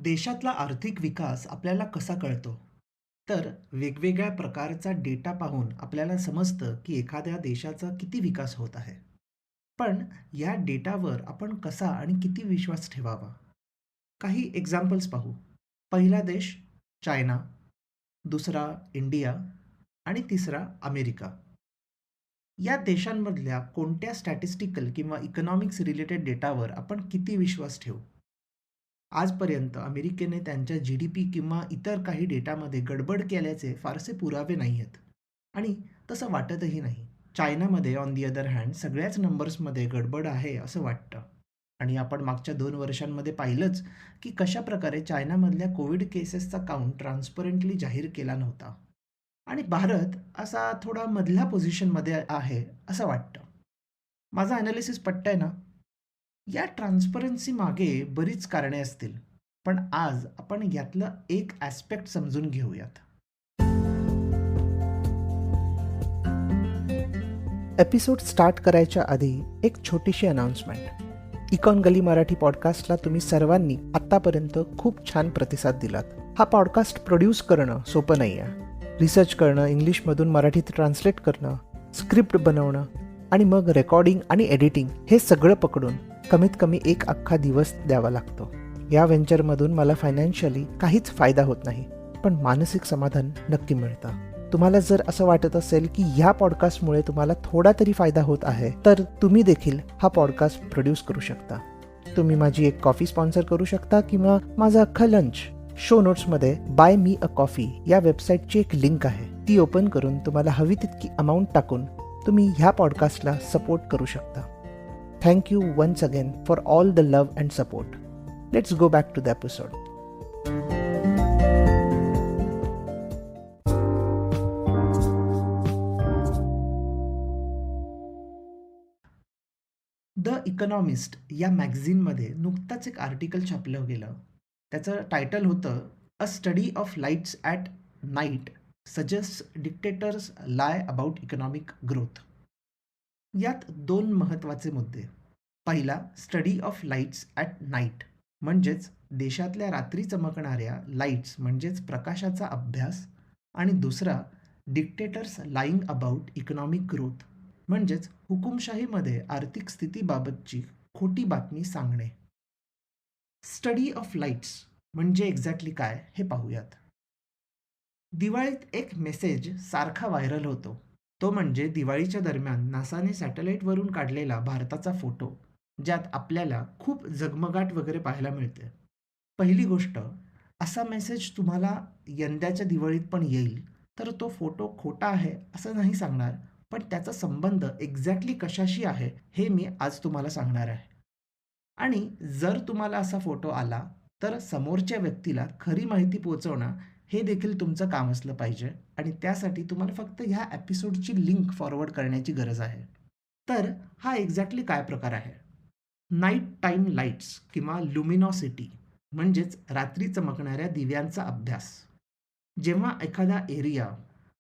देशातला आर्थिक विकास आपल्याला कसा कळतो? तर वेगवेगळ्या प्रकारचा डेटा पाहून आपल्याला समजतं, की एखाद्या देशाचा किती विकास होत आहे. पण या डेटावर आपण कसा आणि किती विश्वास ठेवावा? काही एक्झाम्पल्स पाहू. पहिला देश चायना, दुसरा इंडिया आणि तिसरा अमेरिका. या देशांमधल्या कोणत्या स्टॅटिस्टिकल किंवा इकॉनॉमिक्स रिलेटेड डेटावर आपण किती विश्वास ठेवू? आजपर्यंत अमेरिकेने त्यांच्या जी-डी-पी किंवा इतर काही डेटामध्ये गडबड केल्याचे फारसे पुरावे नाही आहेत आणि तसं वाटतही नाही. चायनामध्ये ऑन दी अदर हँड सगळ्याच नंबर्समध्ये गडबड आहे असं वाटतं आणि आपण मागच्या 2 वर्षांमध्ये पाहिलंच की कशाप्रकारे चायनामधल्या कोविड केसेसचा काउंट ट्रान्सपरंटली जाहीर केला नव्हता आणि भारत असा थोडा मधल्या पोझिशनमध्ये आहे असं वाटतं. माझं ॲनालिसिस पटतंय ना? या ट्रान्सपरन्सी मागे बरीच कारणे असतील, पण आज आपण यातलं एक ॲस्पेक्ट समजून घेऊयात. एपिसोड स्टार्ट करायच्या आधी एक छोटीशी अनाउन्समेंट. इकॉन गली मराठी पॉडकास्टला तुम्ही सर्वांनी आत्तापर्यंत खूप छान प्रतिसाद दिलात. हा पॉडकास्ट प्रोड्यूस करणं सोपं नाही आहे. रिसर्च करणं, इंग्लिशमधून मराठीत ट्रान्सलेट करणं, स्क्रिप्ट बनवणं आणि मग रेकॉर्डिंग आणि एडिटिंग हे सगळं पकडून कमीत कमी एक अख्खा दिवस द्यावा लागतो. या व्हेंचरमधून मला फायनान्शियली काहीच फायदा होत नाही, पण मानसिक समाधान नक्की मिळतं. तुम्हाला जर असं वाटत असेल की ह्या पॉडकास्टमुळे तुम्हाला थोडा तरी फायदा होत आहे, तर तुम्ही देखील हा पॉडकास्ट प्रोड्यूस करू शकता. तुम्ही माझी एक कॉफी स्पॉन्सर करू शकता किंवा माझं अख्खं लंच. शो नोट्समध्ये बाय मी अ कॉफी या वेबसाईटची एक लिंक आहे, ती ओपन करून तुम्हाला हवी तितकी अमाऊंट टाकून तुम्ही ह्या पॉडकास्टला सपोर्ट करू शकता. Thank you once again for all the love and support. Let's go back to the episode. The economist या मॅगझिनमध्ये नुकताच एक आर्टिकल छापलं गेलं. त्याचं टायटल होतं अ study of lights at night suggest dictators lie about economic growth. यात 2 महत्त्वाचे मुद्दे. पहिला, study of lights at night म्हणजेच देशातल्या रात्री चमकणाऱ्या लाईट्स म्हणजेच प्रकाशाचा अभ्यास आणि दुसरा, dictators lying about economic growth म्हणजेच हुकुमशाहीमध्ये आर्थिक स्थितीबाबतची खोटी बातमी सांगणे. स्टडी ऑफ लाईट्स म्हणजे एक्झॅक्टली काय हे पाहूयात. दिवाळीत एक मेसेज सारखा व्हायरल होतो. तो म्हणजे दिवाळीच्या दरम्यान नासाने सॅटेलाईटवरून काढलेला भारताचा फोटो, ज्यात आपल्याला खूप झगमगाट वगैरे पाहायला मिळते. पहिली गोष्ट, असा मेसेज तुम्हाला यंदाच्या दिवाळीत पण येईल, तर तो फोटो खोटा आहे असं नाही सांगणार, पण त्याचा संबंध एक्झॅक्टली कशाशी आहे हे मी आज तुम्हाला सांगणार आहे. आणि जर तुम्हाला असा फोटो आला, तर समोरच्या व्यक्तीला खरी माहिती पोहोचवणं हे देखील तुमचं काम असलं पाहिजे आणि त्यासाठी तुम्हाला फक्त ह्या एपिसोडची लिंक फॉरवर्ड करण्याची गरज आहे. तर हा एक्झॅक्टली काय प्रकार आहे? नाईट टाईम लाईट्स किंवा लुमिनॉसिटी म्हणजेच रात्री चमकणाऱ्या दिव्यांचा अभ्यास. जेव्हा एखादा एरिया,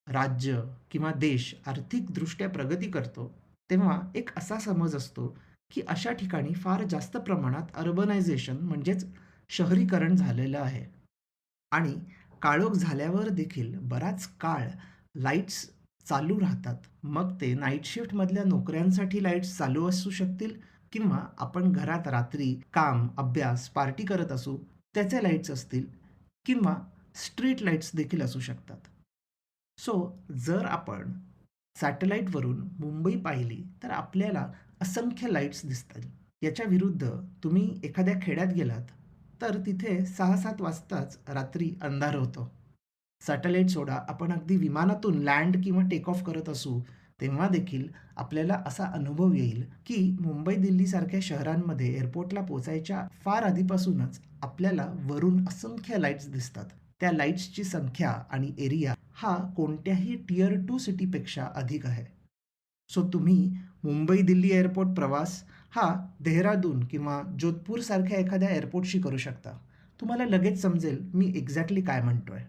राज्य किंवा देश आर्थिकदृष्ट्या प्रगती करतो, तेव्हा एक असा समज असतो की अशा ठिकाणी फार जास्त प्रमाणात अर्बनायझेशन म्हणजेच शहरीकरण झालेलं आहे आणि काळोख झाल्यावर देखील बराच काळ लाईट्स चालू राहतात. मग ते नाईट शिफ्टमधल्या नोकऱ्यांसाठी लाईट्स चालू असू शकतील किंवा आपण घरात रात्री काम, अभ्यास, पार्टी करत असू त्याचे लाईट्स असतील किंवा स्ट्रीट लाईट्स देखील असू शकतात. सो जर आपण सॅटेलाईटवरून मुंबई पाहिली तर आपल्याला असंख्य लाईट्स दिसतात. याच्या विरुद्ध तुम्ही एखाद्या खेड्यात गेलात तर तिथे 6-7 वाजताच रात्री अंधार होतो. सॅटेलाईट सोडा, आपण अगदी विमानातून लँड किंवा टेक ऑफ करत असू तेव्हा देखील आपल्याला असा अनुभव येईल की मुंबई दिल्लीसारख्या शहरांमध्ये एअरपोर्टला पोचायच्या फार आधीपासूनच आपल्याला वरून असंख्य लाईट्स दिसतात. त्या लाईट्सची संख्या आणि एरिया हा कोणत्याही टियर 2 सिटीपेक्षा अधिक आहे. सो तुम्ही मुंबई दिल्ली एअरपोर्ट प्रवास हा देहरादून किंवा जोधपूरसारख्या एखाद्या एअरपोर्टशी करू शकता. तुम्हाला लगेच समजेल मी एक्झॅक्टली काय म्हणतोय.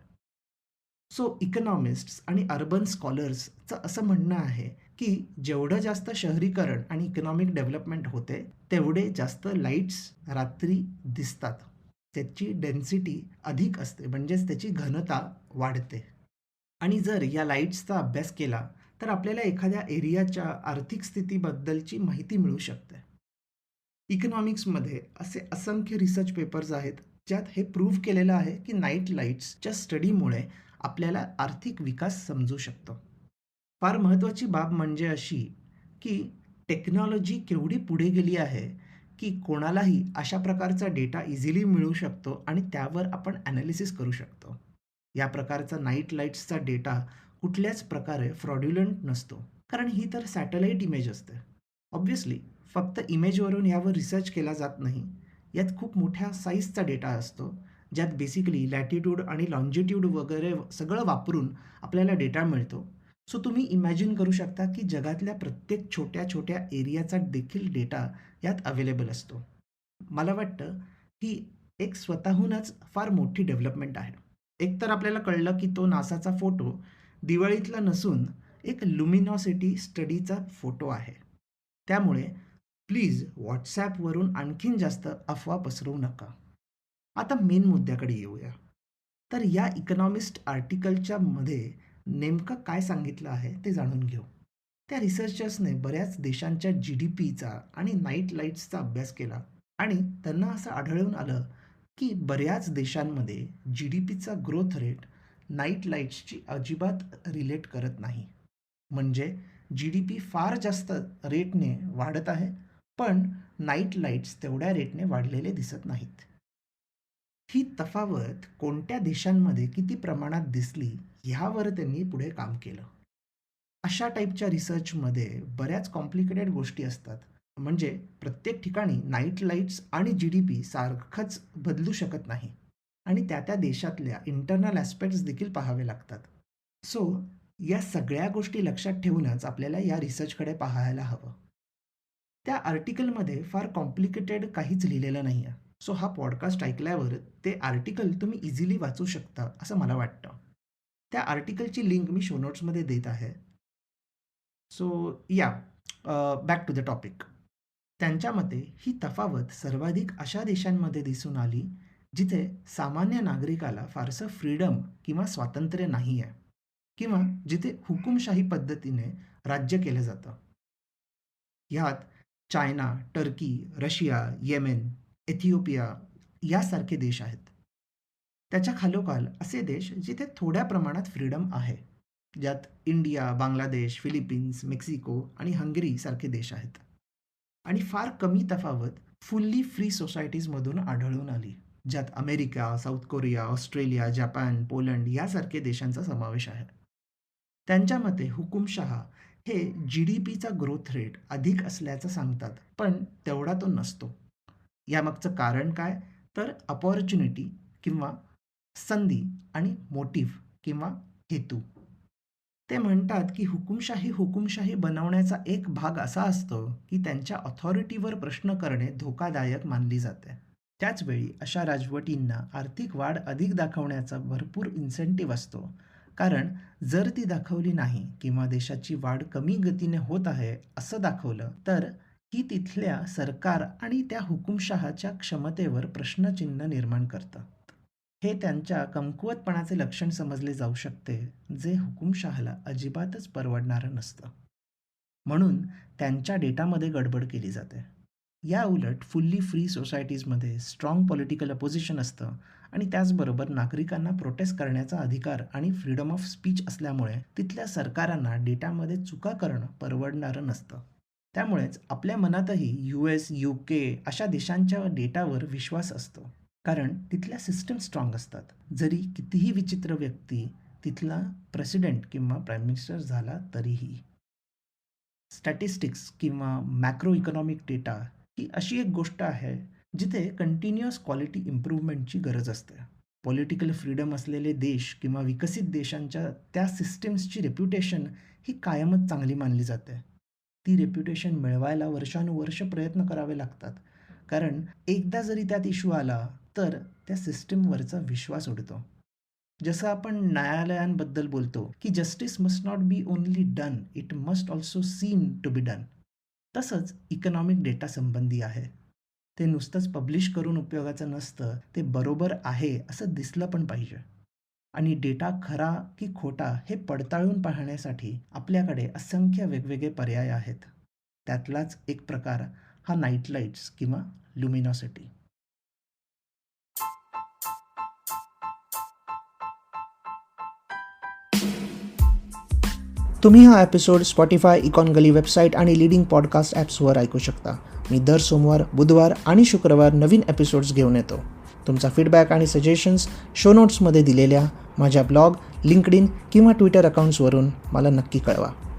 सो इकॉनॉमिस्ट्स आणि अर्बन स्कॉलर्सचं असं म्हणणं आहे की जेवढं जास्त शहरीकरण आणि इकॉनॉमिक डेव्हलपमेंट होते, तेवढे जास्त लाईट्स रात्री दिसतात. त्याची डेन्सिटी अधिक असते, म्हणजेच त्याची घनता वाढते. आणि जर या लाईट्सचा अभ्यास केला तर आपल्याला एखाद्या एरियाच्या आर्थिक स्थितीबद्दलची माहिती मिळू शकते. इकॉनॉमिक्समध्ये असे असंख्य रिसर्च पेपर्स आहेत ज्यात हे प्रूव्ह केलेलं आहे की नाईट लाईट्सच्या स्टडीमुळे आपल्याला आर्थिक विकास समजू शकतो. फार महत्त्वाची बाब म्हणजे अशी की टेक्नॉलॉजी केवढी पुढे गेली आहे की कोणालाही अशा प्रकारचा डेटा इझिली मिळू शकतो आणि त्यावर आपण ॲनालिसिस करू शकतो. या प्रकारचा नाईट लाईट्सचा डेटा कुठल्याच प्रकारे फ्रॉड्युलंट नसतो, कारण ही तर सॅटेलाईट इमेज असते. ऑब्व्हियसली फक्त इमेजवरून यावर रिसर्च केला जात नाही. यात खूप मोठ्या साईजचा डेटा असतो, ज्यात बेसिकली लॅटिट्यूड आणि लॉन्जिट्यूड वगैरे सगळं वापरून आपल्याला डेटा मिळतो. सो तुम्ही इमॅजिन करू शकता की जगातल्या प्रत्येक छोट्या छोट्या एरियाचा देखील डेटा यात अवेलेबल असतो. मला वाटतं ही एक स्वतःहूनच फार मोठी डेव्हलपमेंट आहे. एकतर आपल्याला कळलं की तो नासाचा फोटो दिवाळीतला नसून एक लुमिनॉसिटी स्टडीचा फोटो आहे. त्यामुळे प्लीज व्हॉट्सॲपवरून आणखीन जास्त अफवा पसरवू नका. आता मेन मुद्द्याकडे येऊया. तर या इकॉनॉमिस्ट आर्टिकलच्या मध्ये नेमकं काय सांगितलं आहे ते जाणून घेऊ. त्या रिसर्चर्सने बऱ्याच देशांच्या GDPचा आणि नाईट लाईट्सचा अभ्यास केला आणि त्यांना असं आढळून आलं की बऱ्याच देशांमध्ये GDPचा ग्रोथ रेट नाईट लाईट्सची अजिबात रिलेट करत नाही. म्हणजे GDP फार जास्त रेटने वाढत आहे, पण नाईट लाईट्स तेवढ्या रेटने वाढलेले दिसत नाहीत. ही तफावत कोणत्या देशांमध्ये किती प्रमाणात दिसली ह्यावर त्यांनी पुढे काम केलं. अशा टाईपच्या रिसर्चमध्ये बऱ्याच कॉम्प्लिकेटेड गोष्टी असतात. म्हणजे प्रत्येक ठिकाणी नाईट लाईट्स आणि GDP सारखंच बदलू शकत नाही आणि त्या त्या देशातल्या इंटरनल ॲस्पेक्ट्स देखील पाहावे लागतात. सो या सगळ्या गोष्टी लक्षात ठेवूनच आपल्याला या रिसर्चकडे पाहायला हवं. त्या आर्टिकलमध्ये फार कॉम्प्लिकेटेड काहीच लिहिलेलं नाही आहे. सो हा पॉडकास्ट ऐकल्यावर ते आर्टिकल तुम्ही इझिली वाचू शकता असं मला वाटतं. त्या आर्टिकलची लिंक मी शो नोट्समध्ये देत आहे. सो या बॅक टू द टॉपिक. त्यांच्या मते ही तफावत सर्वाधिक अशा देशांमध्ये दिसून आली जिथे सामान्य नागरिकाला फारसं फ्रीडम किंवा स्वातंत्र्य नाही आहे, किंवा जिथे हुकुमशाही पद्धतीने राज्य केलं जातं. ह्यात China, Turkey, Russia, Yemen, Ethiopia यासारखे देश आहेत. त्याच्या खालोखाल असे देश जिथे थोड्या प्रमाणात फ्रीडम आहे, ज्यात इंडिया, बांगलादेश, फिलिपिन्स, मेक्सिको आणि हंगेरी सारखे देश आहेत. आणि फार कमी तफावत फुल्ली फ्री सोसायटीजमधून आढळून आली, ज्यात America, south Korea, Australia, Japan, Poland यासारखे देशांचा समावेश आहे. त्यांच्या मते हुकुमशहा हे GDPचा ग्रोथ रेट अधिक असल्याचं सांगतात, पण तेवढा तो नसतो. यामागचं कारण काय? तर अपॉर्च्युनिटी किंवा संधी आणि मोटिव्ह किंवा हेतू. ते म्हणतात की हुकुमशाही हुकुमशाही बनवण्याचा एक भाग असा असतो की त्यांच्या ऑथॉरिटीवर प्रश्न करणे धोकादायक मानली जाते. त्याचवेळी अशा राजवटींना आर्थिक वाढ अधिक दाखवण्याचा भरपूर इन्सेंटिव्ह असतो, कारण जर ती दाखवली नाही किंवा देशाची वाढ कमी गतीने होत आहे असं दाखवलं तर ही तिथल्या सरकार आणि त्या हुकुमशहाच्या क्षमतेवर प्रश्नचिन्ह निर्माण करतं. हे त्यांच्या कमकुवतपणाचे लक्षण समजले जाऊ शकते, जे हुकुमशहाला अजिबातच परवडणारं नसतं. म्हणून त्यांच्या डेटामध्ये गडबड केली जाते. या उलट फुल्ली फ्री सोसायटीजमध्ये स्ट्रॉंग पॉलिटिकल अपोजिशन असतं आणि त्याचबरोबर नागरिकांना प्रोटेस्ट करण्याचा अधिकार आणि फ्रीडम ऑफ स्पीच असल्यामुळे तिथल्या सरकारांना डेटामध्ये चुका करणं परवडणारं नसतं. त्यामुळेच आपल्या मनातही US, UK अशा देशांच्या डेटावर विश्वास असतो. कारण तिथल्या सिस्टम स्ट्रॉंग असतात. जरी कितीही विचित्र व्यक्ती तिथला प्रेसिडेंट किंवा प्राईम मिनिस्टर झाला तरीही. स्टॅटिस्टिक्स किंवा मॅक्रो इकॉनॉमिक डेटा ही अशी एक गोष्ट आहे जिथे कंटिन्युअस क्वालिटी इम्प्रूव्हमेंटची गरज असते. पॉलिटिकल फ्रीडम असलेले देश किंवा विकसित देशांच्या त्या सिस्टीम्सची रेप्युटेशन ही कायमच चांगली मानली जाते. ती रेप्युटेशन मिळवायला वर्षानुवर्ष प्रयत्न करावे लागतात, कारण एकदा जरी त्यात इश्यू आला तर त्या सिस्टीमवरचा विश्वास उडतो. जसं आपण न्यायालयांबद्दल बोलतो की justice must not be only done, it must also seem to be done. तसंच इकॉनॉमिक डेटा संबंधी आहे. ते नुसतंच पब्लिश करून उपयोगाचं नसतं, ते बरोबर आहे असं दिसलं पण पाहिजे. आणि डेटा खरा की खोटा हे पडताळून पाहण्यासाठी आपल्याकडे असंख्य वेगवेगळे पर्याय आहेत. त्यातलाच एक प्रकार हा नाईट लाईट्स किंवा ल्युमिनॉसिटी. तुम्ही हा एपिसोड स्पॉटिफाय, इकॉन गली वेबसाईट आणि लीडिंग पॉडकास्ट ॲप्सवर ऐकू शकता. मी दर सोमवार, बुधवार आणि शुक्रवार नवीन एपिसोड्स घेऊन येतो. तुमचा फीडबॅक आणि सजेशन्स शो नोट्समध्ये दिलेल्या माझ्या ब्लॉग, लिंक्डइन किंवा ट्विटर अकाउंट्सवरून मला नक्की कळवा.